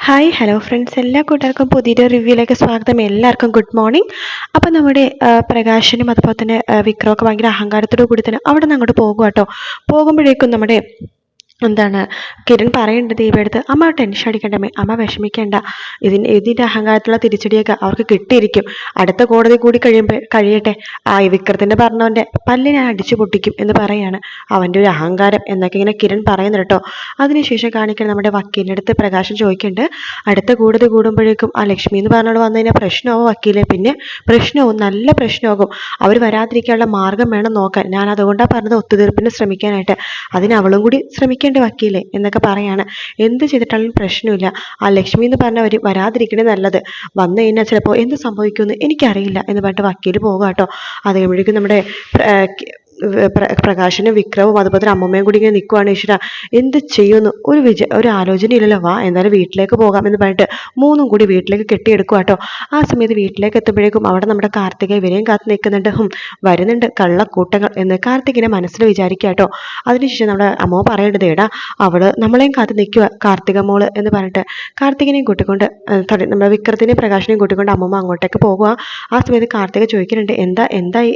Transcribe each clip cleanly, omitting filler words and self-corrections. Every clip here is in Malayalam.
ഹായ് ഹലോ ഫ്രണ്ട്സ്, എല്ലാ കൂട്ടുകാർക്കും പുതിയൊരു റിവ്യൂയിലേക്ക് സ്വാഗതം. എല്ലാവർക്കും ഗുഡ് മോർണിംഗ്. അപ്പോൾ നമ്മുടെ പ്രകാശനും അതുപോലെ തന്നെ വിക്രമൊക്കെ ഭയങ്കര അഹങ്കാരത്തോടു കൂടി തന്നെ അവിടെ നിന്ന് അങ്ങോട്ട് പോകുക കേട്ടോ. പോകുമ്പോഴേക്കും നമ്മുടെ കിരൺ പറയേണ്ടത് ദീപയെടുത്ത്, അമ്മ ടെൻഷൻ അടിക്കണ്ടമ്മേ, അമ്മ വിഷമിക്കേണ്ട, ഇതിൻ്റെ അഹങ്കാരത്തിലുള്ള തിരിച്ചടിയൊക്കെ അവർക്ക് കിട്ടിയിരിക്കും. അടുത്ത കോടതി കൂടി കഴിയട്ടെ, വിക്രത്തിൻ്റെ പറഞ്ഞവൻ്റെ പല്ല് ഞാൻ അടിച്ചു പൊട്ടിക്കും എന്ന് പറയാണ്. അവൻ്റെ ഒരു അഹങ്കാരം എന്നൊക്കെ ഇങ്ങനെ കിരൺ പറയുന്നു കേട്ടോ. അതിനുശേഷം കാണിക്കാൻ നമ്മുടെ വക്കീലിൻ്റെ അടുത്ത് പ്രകാശം ചോദിക്കുന്നുണ്ട്, അടുത്ത കോടതി കൂടുമ്പോഴേക്കും ആ ലക്ഷ്മി എന്ന് പറഞ്ഞോട് വന്നു കഴിഞ്ഞാൽ പ്രശ്നമാവും വക്കീലെ, പിന്നെ പ്രശ്നവും നല്ല പ്രശ്നമാകും. അവർ വരാതിരിക്കാനുള്ള മാർഗം വേണം നോക്കാൻ. ഞാൻ അതുകൊണ്ടാണ് പറഞ്ഞത് ഒത്തുതീർപ്പിന് ശ്രമിക്കാനായിട്ട്. അതിന് അവളും കൂടി ശ്രമിക്കേണ്ട വക്കീലെ എന്നൊക്കെ പറയാണ്. എന്ത് ചെയ്തിട്ടാലും പ്രശ്നമില്ല, ആ ലക്ഷ്മി എന്ന് പറഞ്ഞവർ വരാതിരിക്കണേ നല്ലത്. വന്നു കഴിഞ്ഞാൽ ചിലപ്പോൾ എന്ത് സംഭവിക്കുമെന്ന് എനിക്കറിയില്ല എന്ന് പറഞ്ഞിട്ട് വക്കീൽ പോകുക കേട്ടോ. അത് കഴിയുമ്പോഴേക്കും നമ്മുടെ പ്രകാശനും വിക്രവും അതുപോലെ അമ്മമ്മയും കൂടി ഇങ്ങനെ നിൽക്കുവാണ്. ഈശ്വര, എന്ത് ചെയ്യുന്നു, ഒരു ആലോചന ഇല്ലല്ലോ. വാ എന്തായാലും വീട്ടിലേക്ക് പോകാം എന്ന് പറഞ്ഞിട്ട് മൂന്നും കൂടി വീട്ടിലേക്ക് കെട്ടിയെടുക്കുക കേട്ടോ. ആ സമയത്ത് വീട്ടിലേക്ക് എത്തുമ്പോഴേക്കും അവിടെ നമ്മുടെ കാർത്തിക ഇവരെയും കാത്ത് നിൽക്കുന്നുണ്ട്. വരുന്നുണ്ട് കള്ളക്കൂട്ടങ്ങൾ എന്ന് കാർത്തികിനെ മനസ്സിൽ വിചാരിക്കുക കേട്ടോ. അതിനുശേഷം നമ്മുടെ അമ്മ പറയേണ്ടത്, ഏടാ അവള് നമ്മളെയും കാത്ത് നിൽക്കുക കാർത്തിക മോള് എന്ന് പറഞ്ഞിട്ട് കാർത്തികിനെയും കൂട്ടിക്കൊണ്ട് നമ്മുടെ വിക്രത്തിനെയും പ്രകാശനെയും കൂട്ടിക്കൊണ്ട് അമ്മമ്മ അങ്ങോട്ടേക്ക് പോകുക. ആ സമയത്ത് കാർത്തിക ചോദിക്കുന്നുണ്ട്, എന്തായി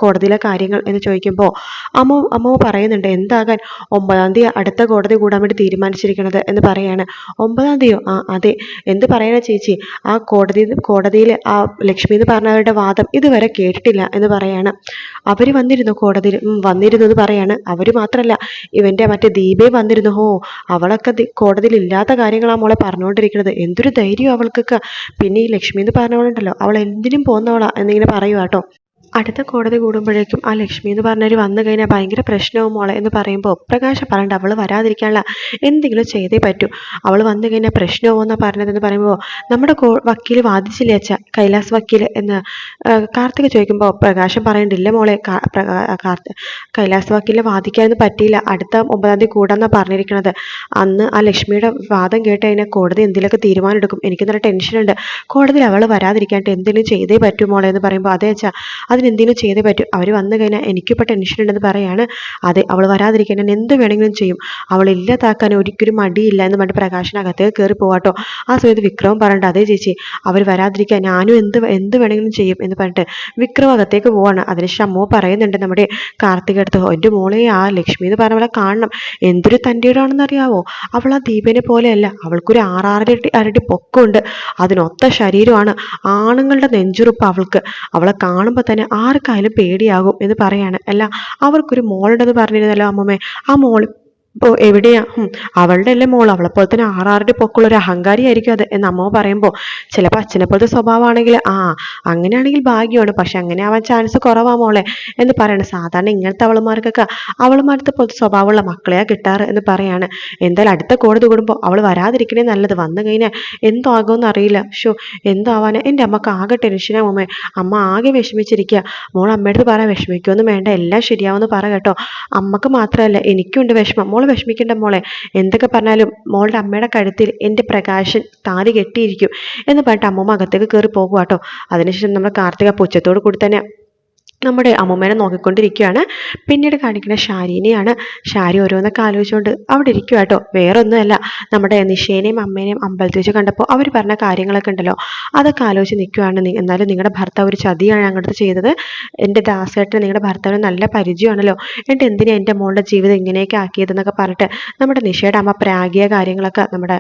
കോടതിയിലെ കാര്യങ്ങൾ എന്ന് ചോദിക്കുമ്പോൾ അമ്മ പറയുന്നുണ്ട്, എന്താകാൻ, 9-ാം തീയതി അടുത്ത കോടതി കൂടാൻ വേണ്ടി തീരുമാനിച്ചിരിക്കുന്നത് എന്ന് പറയാണ്. 9-ാം തീയതിയോ? അതെ. എന്ത് പറയാനാ ചേച്ചി, ആ കോടതിയിൽ ആ ലക്ഷ്മി എന്ന് പറഞ്ഞവരുടെ വാദം ഇതുവരെ കേട്ടിട്ടില്ല എന്ന് പറയാണ്. അവർ വന്നിരുന്നു കോടതിയിൽ? വന്നിരുന്നു എന്ന് പറയാണ്. അവർ മാത്രമല്ല, ഇവൻ്റെ മറ്റേ ദീപേ വന്നിരുന്നു. അവളൊക്കെ കോടതിയിൽ ഇല്ലാത്ത കാര്യങ്ങളാണ് മോളെ പറഞ്ഞുകൊണ്ടിരിക്കുന്നത്. എന്തൊരു ധൈര്യം അവൾക്കൊക്കെ. പിന്നെ ഈ ലക്ഷ്മി എന്ന് പറഞ്ഞവളുണ്ടല്ലോ, അവൾ എന്തിനും പോകുന്നവളാ എന്നിങ്ങനെ പറയുക കേട്ടോ. അടുത്ത കോടതി കൂടുമ്പോഴേക്കും ആ ലക്ഷ്മി എന്ന് പറഞ്ഞവർ വന്നു കഴിഞ്ഞാൽ ഭയങ്കര പ്രശ്നവും മോളെ എന്ന് പറയുമ്പോൾ പ്രകാശം പറയണ്ട, അവൾ വരാതിരിക്കാനുള്ള എന്തെങ്കിലും ചെയ്തേ പറ്റൂ. അവൾ വന്നു കഴിഞ്ഞാൽ പ്രശ്നമാവുമെന്നാണ് പറഞ്ഞതെന്ന് പറയുമ്പോൾ നമ്മുടെ വക്കീൽ വാദിച്ചില്ലേ അച്ഛാ, കൈലാസ് വക്കീൽ എന്ന് കാർത്തിക ചോദിക്കുമ്പോൾ പ്രകാശം പറയണ്ടില്ല മോളെ, കൈലാസ് വക്കീലിനെ വാദിക്കാനൊന്നും പറ്റിയില്ല, അടുത്ത 9-ാം തീയതി കൂടാന്നാണ് പറഞ്ഞിരിക്കുന്നത്. അന്ന് ആ ലക്ഷ്മിയുടെ വാദം കേട്ട് കഴിഞ്ഞാൽ കോടതി എന്തെങ്കിലുമൊക്കെ തീരുമാനം എടുക്കും. എനിക്ക് നല്ല ടെൻഷനുണ്ട്. കോടതിയിൽ അവൾ വരാതിരിക്കാനായിട്ട് എന്തെങ്കിലും ചെയ്തേ പറ്റൂ മോളെ എന്ന് പറയുമ്പോൾ, അതെ അച്ഛാ അതിനെന്തെങ്കിലും ചെയ്തേ പറ്റും. അവർ വന്നു കഴിഞ്ഞാൽ എനിക്കിപ്പോൾ ടെൻഷൻ ഉണ്ടെന്ന് പറയാണ്. അതെ, അവൾ വരാതിരിക്കാൻ ഞാൻ എന്ത് വേണമെങ്കിലും ചെയ്യും, അവൾ ഇല്ലാതാക്കാൻ ഒരിക്കലും മടിയില്ല എന്ന് പറഞ്ഞിട്ട് പ്രകാശനകത്തേക്ക് കയറി പോവാട്ടോ. ആ സമയത്ത് വിക്രമം പറയണ്ട, അതേ ചേച്ചി അവർ വരാതിരിക്കാൻ ഞാനും എന്ത് വേണമെങ്കിലും ചെയ്യും എന്ന് പറഞ്ഞിട്ട് വിക്രം അകത്തേക്ക് പോവാണ്. അതിനുശേഷം അമ്മ പറയുന്നുണ്ട് നമ്മുടെ കാർത്തിക അടുത്ത്, എൻ്റെ മോളെ ആ ലക്ഷ്മി എന്ന് പറഞ്ഞവളെ കാണണം, എന്തൊരു തൻ്റെയാണെന്ന് അറിയാവോ, അവൾ ആ ദീപനെ പോലെയല്ല, അവൾക്കൊരു 6 അരടി പൊക്കമുണ്ട്, അതിനൊത്ത ശരീരമാണ്, ആണുങ്ങളുടെ നെഞ്ചുറുപ്പ് അവൾക്ക്, അവളെ കാണുമ്പോൾ തന്നെ ആർക്കായാലും പേടിയാകും എന്ന് പറയാണ്. അല്ല, അവർക്കൊരു മോളുണ്ടെന്ന് പറഞ്ഞിരുന്നല്ലോ അമ്മമ്മേ, ആ മോൾ ഇപ്പോൾ എവിടെയാ? അവളുടെ അല്ലേ മോൾ, അവളെപ്പോലെ തന്നെ 6 പൊക്കമുള്ള ഒരു അഹങ്കാരി ആയിരിക്കും അത് എന്ന് അമ്മ പറയുമ്പോൾ, ചിലപ്പോൾ അച്ഛനെ പോലത്തെ സ്വഭാവമാണെങ്കിൽ അങ്ങനെയാണെങ്കിൽ ഭാഗ്യമാണ്, പക്ഷെ അങ്ങനെ ആവാൻ ചാൻസ് കുറവാ മോളെ എന്ന് പറയണം. സാധാരണ ഇങ്ങനത്തെ അവളുമാരത്തെ പോലത്തെ സ്വഭാവമുള്ള മക്കളെയാ കിട്ടാറ് എന്ന് പറയാണ്. എന്തായാലും അടുത്ത കോടതി കൂടുമ്പോൾ അവൾ വരാതിരിക്കണേ നല്ലത്. വന്നു കഴിഞ്ഞാൽ എന്തോ ആകുമെന്ന് അറിയില്ല. എന്തോ ആവാനാ, എൻ്റെ അമ്മക്ക് ആകെ ടെൻഷനാ മോമേ, അമ്മ ആകെ വിഷമിച്ചിരിക്കുക. മോൾ അമ്മയുടെ അടുത്ത് പറയാൻ, വിഷമിക്കുമെന്ന് വേണ്ട, എല്ലാം ശരിയാവുമെന്ന് പറ കേട്ടോ. അമ്മക്ക് മാത്രമല്ല എനിക്കുണ്ട് വിഷമം, മോള് വിഷമിക്കേണ്ട മോളെ, എന്തൊക്കെ പറഞ്ഞാലും മോളുടെ അമ്മയുടെ കഴുത്തിൽ എൻ്റെ പ്രകാശൻ താലി കെട്ടിയിരിക്കും എന്ന് പറഞ്ഞിട്ട് അമ്മമ്മ അകത്തേക്ക് കയറി പോകുക കേട്ടോ. അതിനുശേഷം നമ്മുടെ കാർത്തിക പുച്ഛത്തോട് കൂടി തന്നെ നമ്മുടെ അമ്മൂമ്മേനെ നോക്കിക്കൊണ്ടിരിക്കുകയാണ്. പിന്നീട് കാണിക്കുന്ന ഷാരീനെയാണ്. ഷാരി ഓരോന്നൊക്കെ ആലോചിച്ചുകൊണ്ട് അവിടെ ഇരിക്കുക കേട്ടോ. വേറൊന്നുമല്ല, നമ്മുടെ നിഷേനെയും അമ്മേനെയും അമ്പലത്തിൽ വെച്ച് കണ്ടപ്പോൾ അവർ പറഞ്ഞ കാര്യങ്ങളൊക്കെ ഉണ്ടല്ലോ, അതൊക്കെ ആലോചിച്ച് നിൽക്കുകയാണ്. എന്നാലും നിങ്ങളുടെ ഭർത്താവ് ഒരു ചതിയാണ് ഞങ്ങളുടെ ചെയ്തത്, എൻ്റെ ദാസേട്ടന് നിങ്ങളുടെ ഭർത്താവിന് നല്ല പരിചയമാണല്ലോ, എന്നിട്ട് എന്തിനാ എൻ്റെ മോളുടെ ജീവിതം ഇങ്ങനെയൊക്കെ ആക്കിയതെന്നൊക്കെ പറഞ്ഞിട്ട് നമ്മുടെ നിഷയുടെ അമ്മ പ്രാഗിയ കാര്യങ്ങളൊക്കെ നമ്മുടെ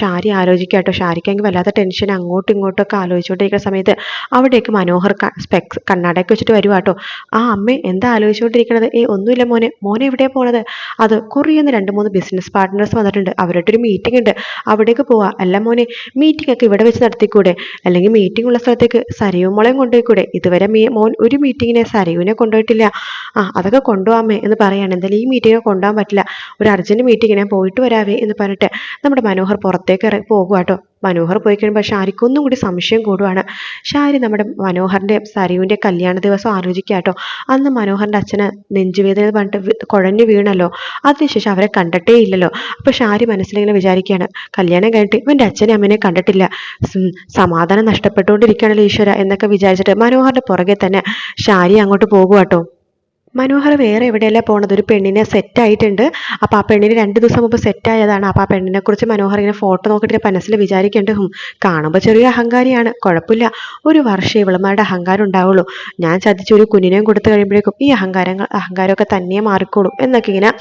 ഷാരി ആലോചിക്കുക കേട്ടോ. ഷാരിക്കെങ്കിൽ വല്ലാത്ത ടെൻഷൻ, അങ്ങോട്ടും ഇങ്ങോട്ടൊക്കെ ആലോചിച്ചുകൊണ്ടിരിക്കുന്ന സമയത്ത് അവിടേക്ക് മനോഹർ കണ്ണാടയൊക്കെ വെച്ചിട്ട് വരുവാ കേട്ടോ. അമ്മേ എന്താ ആലോചിച്ചുകൊണ്ടിരിക്കണത്? ഒന്നുമില്ല മോനെ എവിടെയാ പോണത്? അത് കുറിയെന്ന് 2-3 ബിസിനസ് പാർട്ട്നേഴ്സ് വന്നിട്ടുണ്ട്, അവരായിട്ടൊരു മീറ്റിംഗ് ഉണ്ട്, അവിടേക്ക് പോവാ. അല്ല മോനെ, മീറ്റിംഗ് ഒക്കെ ഇവിടെ വെച്ച് നടത്തിക്കൂടെ, അല്ലെങ്കിൽ മീറ്റിംഗ് ഉള്ള സ്ഥലത്തേക്ക് സരയു മോളെയും കൊണ്ടുപോയിക്കൂടെ? ഇതുവരെ മോൻ ഒരു മീറ്റിങ്ങിനെ സരയുവിനെ കൊണ്ടുപോയിട്ടില്ല. അതൊക്കെ കൊണ്ടുപോകാമേ എന്ന് പറയാണ്. എന്തായാലും ഈ മീറ്റിംഗ് കൊണ്ടുപോകാൻ പറ്റില്ല, ഒരു അർജന്റ് മീറ്റിങ്ങിനെ പോയിട്ട് വരാവേ എന്ന് പറഞ്ഞിട്ട് നമ്മുടെ മനോഹർ പുറത്തേക്ക് ഇറങ്ങി പോകുക കേട്ടോ. മനോഹർ പോയി കഴിയുമ്പോൾ ഷാരിക്കൊന്നും കൂടി സംശയം കൂടുവാണ്. ഷാരി നമ്മുടെ മനോഹറിൻ്റെ സരയുവിൻ്റെ കല്യാണ ദിവസം ആലോചിക്കുക കേട്ടോ. അന്ന് മനോഹറിൻ്റെ അച്ഛന് നെഞ്ചുവേദന പറഞ്ഞിട്ട് കുഴഞ്ഞു വീണല്ലോ, അതിനുശേഷം അവരെ കണ്ടിട്ടേ ഇല്ലല്ലോ. അപ്പോൾ ഷാരി മനസ്സിലിങ്ങനെ വിചാരിക്കുകയാണ്, കല്യാണം കഴിഞ്ഞിട്ട് ഇവൻ്റെ അച്ഛനെ അമ്മനെ കണ്ടിട്ടില്ല, സമാധാനം നഷ്ടപ്പെട്ടുകൊണ്ടിരിക്കുകയാണല്ലോ ഈശ്വര എന്നൊക്കെ വിചാരിച്ചിട്ട് മനോഹറിൻ്റെ പുറകെ തന്നെ ഷാരി അങ്ങോട്ട് പോകുക കേട്ടോ. മനോഹർ വേറെ എവിടെയല്ല പോണത്, ഒരു പെണ്ണിനെ സെറ്റായിട്ടുണ്ട്. അപ്പോൾ ആ പെണ്ണിന് 2 ദിവസം മുമ്പ് സെറ്റായതാണ്. അപ്പോൾ ആ പെണ്ണിനെ കുറിച്ച് മനോഹർ ഇങ്ങനെ ഫോട്ടോ നോക്കിയിട്ട് മനസ്സിൽ വിചാരിക്കേണ്ട, കാണുമ്പോൾ ചെറിയ അഹങ്കാരിയാണ്, കുഴപ്പമില്ല, ഒരു വർഷം ഇവളുമാരുടെ അഹങ്കാരം ഉണ്ടാവുള്ളൂ, ഞാൻ ചതിച്ചൊരു കുഞ്ഞിനെയും കൊടുത്തു കഴിയുമ്പോഴേക്കും ഈ അഹങ്കാരമൊക്കെ തന്നെ മാറിക്കോളും എന്നൊക്കെ ഇങ്ങനെ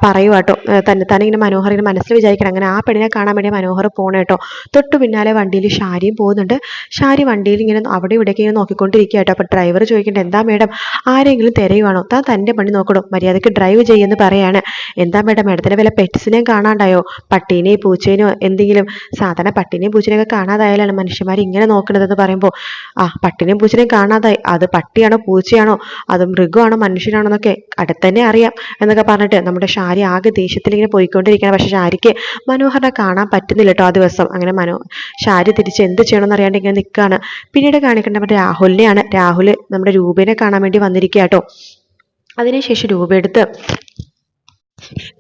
പറയുക കേട്ടോ. തന്നെ ഇങ്ങനെ മനോഹർ ഇങ്ങനെ മനസ്സിൽ വിചാരിക്കണം. അങ്ങനെ ആ പെണ്ണിനെ കാണാൻ വേണ്ടി മനോഹർ പോകണം കേട്ടോ. തൊട്ടു പിന്നാലെ വണ്ടിയിൽ ഷാരിയും പോകുന്നുണ്ട്. ഷാരി വണ്ടിയിൽ ഇങ്ങനെ അവിടെ ഇവിടേക്ക് ഇങ്ങനെ നോക്കിക്കൊണ്ടിരിക്കുക കേട്ടോ. അപ്പോൾ ഡ്രൈവർ ചോദിക്കേണ്ടത്, എന്താ മേഡം ആരെങ്കിലും തിരയുവാണോ, താൻ തൻ്റെ പണി നോക്കണം, മര്യാദയ്ക്ക് ഡ്രൈവ് ചെയ്യുമെന്ന് പറയാണ്. എന്താ മേഡം, മേഡത്തിന് വല്ല പെറ്റ്സിനെയും കാണാണ്ടായോ, പട്ടീനെയും പൂച്ചേനെയോ എന്തെങ്കിലും? സാധാരണ പട്ടീനെയും പൂച്ചനെയൊക്കെ കാണാതായാലാണ് മനുഷ്യന്മാർ ഇങ്ങനെ നോക്കണതെന്ന് പറയുമ്പോൾ, പട്ടീനെയും പൂച്ചനെയും കാണാതായി, അത് പട്ടിയാണോ പൂച്ചയാണോ അത് മൃഗമാണോ മനുഷ്യനാണോ എന്നൊക്കെ അടുത്തന്നെ അറിയാം എന്നൊക്കെ പറഞ്ഞിട്ട് നമ്മുടെ ഷാരി ആകെ ദേഷ്യത്തിൽ ഇങ്ങനെ പോയിക്കൊണ്ടിരിക്കുകയാണ്. പക്ഷെ ഷാരിക്ക് മനോഹറിനെ കാണാൻ പറ്റുന്നില്ല കേട്ടോ ആ ദിവസം. അങ്ങനെ ഷാരി തിരിച്ച് എന്ത് ചെയ്യണമെന്ന് അറിയാണ്ട് ഇങ്ങനെ നിൽക്കുകയാണ്. പിന്നീട് കാണിക്കേണ്ട നമ്മുടെ രാഹുലിനെയാണ്. രാഹുൽ നമ്മുടെ രൂപേനെ കാണാൻ വേണ്ടി വന്നിരിക്കുക കേട്ടോ. അതിനുശേഷം രൂപ എടുത്ത്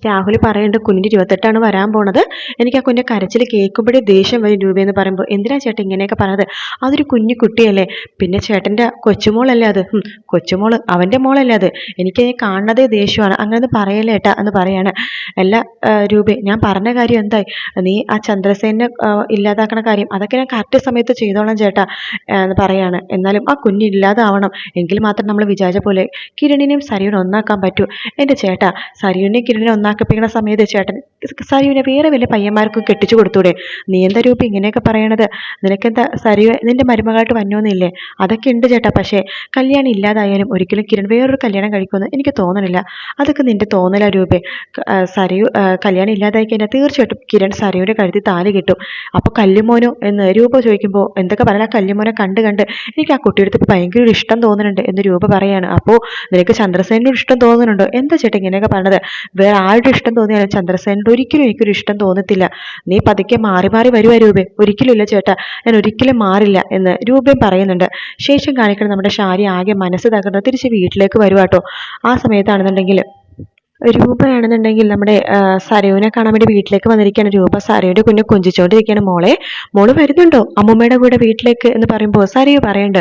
രാഹുൽ പറയുന്നുണ്ട്, കുഞ്ഞിൻ്റെ 28 വരാൻ പോണത്, എനിക്ക് ആ കുഞ്ഞിൻ്റെ കരച്ചിൽ കേൾക്കുമ്പോഴേ ദേഷ്യം വരും രൂപയെന്ന് പറയുമ്പോൾ, എന്തിനാ ചേട്ടൻ ഇങ്ങനെയൊക്കെ പറഞ്ഞത്, അതൊരു കുഞ്ഞു കുട്ടിയല്ലേ, പിന്നെ ചേട്ടൻ്റെ കൊച്ചുമോളല്ലേ അത്, കൊച്ചുമോള് അവൻ്റെ മോളല്ലേ അത്, എനിക്ക് കാണുന്നതേ ദേഷ്യമാണ്, അങ്ങനെ പറയല്ലേ ഏട്ടാ എന്ന് പറയാണ്. അല്ല രൂപേ, ഞാൻ പറഞ്ഞ കാര്യം എന്തായി, നീ ആ ചന്ദ്രസേനെ ഇല്ലാതാക്കണ കാര്യം അതൊക്കെ ഞാൻ കറക്റ്റ് സമയത്ത് ചെയ്തോളാം ചേട്ടാ എന്ന് പറയാണ്. എന്നാലും ആ കുഞ്ഞ് ഇല്ലാതാവണം, എങ്കിൽ മാത്രം നമ്മൾ വിചാരിച്ച പോലെ കിരണിനെയും സരിയൂനെ ഒന്നാക്കാൻ പറ്റൂ. എൻ്റെ ചേട്ടാ, സരിയൂനെ കിരണിനെ ഒന്നാക്കിപ്പിക്കുന്ന സമയത്ത് ചേട്ടൻ സരിയൂനെ വേറെ വലിയ പയ്യന്മാർക്ക് കെട്ടിച്ചു കൊടുത്തൂടെ, നീ എന്താ രൂപ ഇങ്ങനെയൊക്കെ പറയണത്, നിനക്കെന്താ സരിയു നിന്റെ മരുമകളായിട്ട് വന്നോന്നില്ലേ? അതൊക്കെ ഉണ്ട് ചേട്ടാ, പക്ഷേ കല്യാണം ഇല്ലാതായാലും ഒരിക്കലും കിരൺ വേറൊരു കല്യാണം കഴിക്കുമെന്ന് എനിക്ക് തോന്നണില്ല, അതൊക്കെ നിന്റെ തോന്നല രൂപേ. സരിയു കല്യാണം ഇല്ലാതായി കഴിഞ്ഞാൽ തീർച്ചയായിട്ടും കിരൺ സരിയുടെ കഴുത്തി താലി കിട്ടും. അപ്പോൾ കല്ലുമോനോ എന്ന് രൂപ ചോദിക്കുമ്പോൾ, എന്തൊക്കെ പറഞ്ഞാൽ കല്ലുമോനെ കണ്ട് എനിക്ക് ആ കുട്ടിയെടുത്ത് ഭയങ്കര ഒരു ഇഷ്ടം തോന്നുന്നുണ്ട് എന്ന് രൂപ പറയാണ്. അപ്പോൾ നിനക്ക് ചന്ദ്രസേനോട് ഇഷ്ടം തോന്നുന്നുണ്ടോ? എന്താ ചേട്ടാ ഇങ്ങനെയൊക്കെ പറഞ്ഞത്, വേറെ ആരുടെ ഇഷ്ടം തോന്നിയാലും ചന്ദ്രസേനോട് ഒരിക്കലും എനിക്കൊരു ഇഷ്ടം തോന്നത്തില്ല, നീ പതുക്കെ മാറി മാറി വരുവാ രൂപേ. ഒരിക്കലും ഇല്ല ചേട്ടാ, ഞാൻ ഒരിക്കലും മാറില്ല എന്ന് രൂപയും പറയുന്നുണ്ട്. ശേഷം കാണിക്കണം നമ്മുടെ ഷാരി ആകെ മനസ്സ് തകർന്ന് തിരിച്ച് വീട്ടിലേക്ക് വരുവാട്ടോ. ആ സമയത്താണെന്നുണ്ടെങ്കിൽ രൂപയാണെന്നുണ്ടെങ്കിൽ നമ്മുടെ സരയുവിനെ കാണാൻ വേണ്ടി വീട്ടിലേക്ക് വന്നിരിക്കുകയാണ്. രൂപ സരയുടെ കുഞ്ഞെ കൊഞ്ചിച്ചോണ്ടിരിക്കുകയാണ്. മോള് വരുന്നുണ്ടോ അമ്മൂമ്മയുടെ കൂടെ വീട്ടിലേക്ക് എന്ന് പറയുമ്പോൾ സരയു പറയണ്ട്,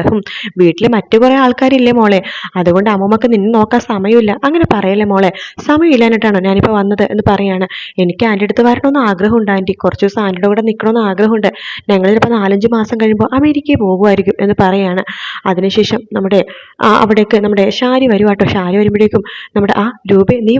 വീട്ടിൽ മറ്റു കുറെ ആൾക്കാരില്ലേ മോളെ, അതുകൊണ്ട് അമ്മൂമ്മക്ക് നിന്നെ നോക്കാൻ സമയമില്ല, അങ്ങനെ പറയല്ലേ മോളെ, സമയമില്ലാഞ്ഞിട്ടാണോ ഞാനിപ്പോൾ വന്നത് എന്ന് പറയാണ്. എനിക്ക് ആൻ്റെ അടുത്ത് വരണമെന്ന് ആഗ്രഹമുണ്ട് ആൻറ്റി, കുറച്ച് ദിവസം ആൻറ്റിയുടെ കൂടെ നിൽക്കണമെന്ന് ആഗ്രഹമുണ്ട്, ഞങ്ങൾ ചിലപ്പോൾ 4-5 മാസം കഴിയുമ്പോൾ അമേരിക്കയിൽ പോകുമായിരിക്കും എന്ന് പറയാണ്. അതിനുശേഷം അവിടേക്ക് നമ്മുടെ ഷാരി വരുവാട്ടോ. ഷാരി വരുമ്പോഴേക്കും നമ്മുടെ രൂപേ നീ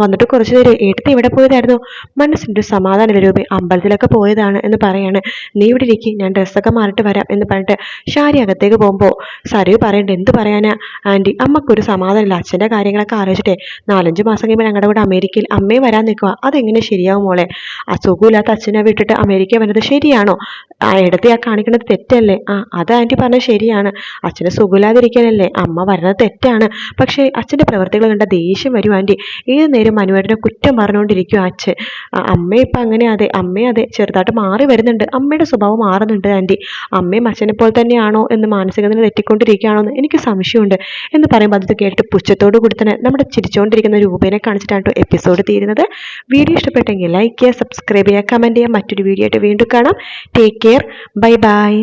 വന്നിട്ട് കുറച്ച് നേരം എടുത്ത് ഇവിടെ പോയതായിരുന്നു, മനസ്സിൻ്റെ സമാധാനം രൂപേ, അമ്പലത്തിലൊക്കെ പോയതാണ് എന്ന് പറയാണ്. നീ ഇവിടെ ഇരിക്കും, ഞാൻ ഡ്രസ്സൊക്കെ മാറിയിട്ട് വരാം എന്ന് പറഞ്ഞിട്ട് ഷാരി അകത്തേക്ക് പോകുമ്പോൾ സരയു പറയണ്ട, എന്ത് പറയാനാ ആൻറ്റി, അമ്മക്കൊരു സമാധാനമില്ല, അച്ഛൻ്റെ കാര്യങ്ങളൊക്കെ ആലോചിച്ചിട്ടേ 4-5 മാസം കഴിയുമ്പോൾ ഞങ്ങളുടെ കൂടെ അമേരിക്കയിൽ അമ്മയെ വരാൻ നിൽക്കുക, അതെങ്ങനെ ശരിയാവും മോളെ, സുഖമില്ലാത്ത അച്ഛനെ വിട്ടിട്ട് അമേരിക്ക വരുന്നത് ശരിയാണോ, ഇടത്തെ കാണിക്കുന്നത് തെറ്റല്ലേ? അത് ആൻറ്റി പറഞ്ഞത് ശരിയാണ്, അച്ഛന് സുഖമില്ലാതിരിക്കാനല്ലേ അമ്മ വരുന്നത് തെറ്റാണ്, പക്ഷേ അച്ഛൻ്റെ പ്രവൃത്തികൾ കണ്ട ദേഷ്യം വരും ആൻറ്റി, ഏത് നേരം മനുവേട്ടനെ കുറ്റം പറഞ്ഞുകൊണ്ടിരിക്കും അച്ഛൻ, ഇപ്പം അങ്ങനെ അമ്മയെ ചെറുതായിട്ട് മാറി വരുന്നുണ്ട്, അമ്മയുടെ സ്വഭാവം മാറുന്നുണ്ട് ആൻറ്റി, അമ്മയും അച്ഛനെ പോലെ തന്നെയാണോ എന്ന് മാനസികത തെറ്റിക്കൊണ്ടിരിക്കുകയാണോ എന്ന് എനിക്ക് സംശയമുണ്ട് എന്ന് പറയുമ്പോൾ അത് കേട്ടിട്ട് പുച്ഛത്തോടു കൂടി തന്നെ നമ്മുടെ ചിരിച്ചുകൊണ്ടിരിക്കുന്ന രൂപേനെ കാണിച്ചിട്ടാണ് എപ്പിസോഡ് തീരുന്നത്. വീഡിയോ ഇഷ്ടപ്പെട്ടെങ്കിൽ ലൈക്ക് ചെയ്യുക, സബ്സ്ക്രൈബ് ചെയ്യുക, കമൻറ്റ് ചെയ്യുക. മറ്റൊരു വീഡിയോ ആയിട്ട് വീണ്ടും കാണാം. Take care, bye bye.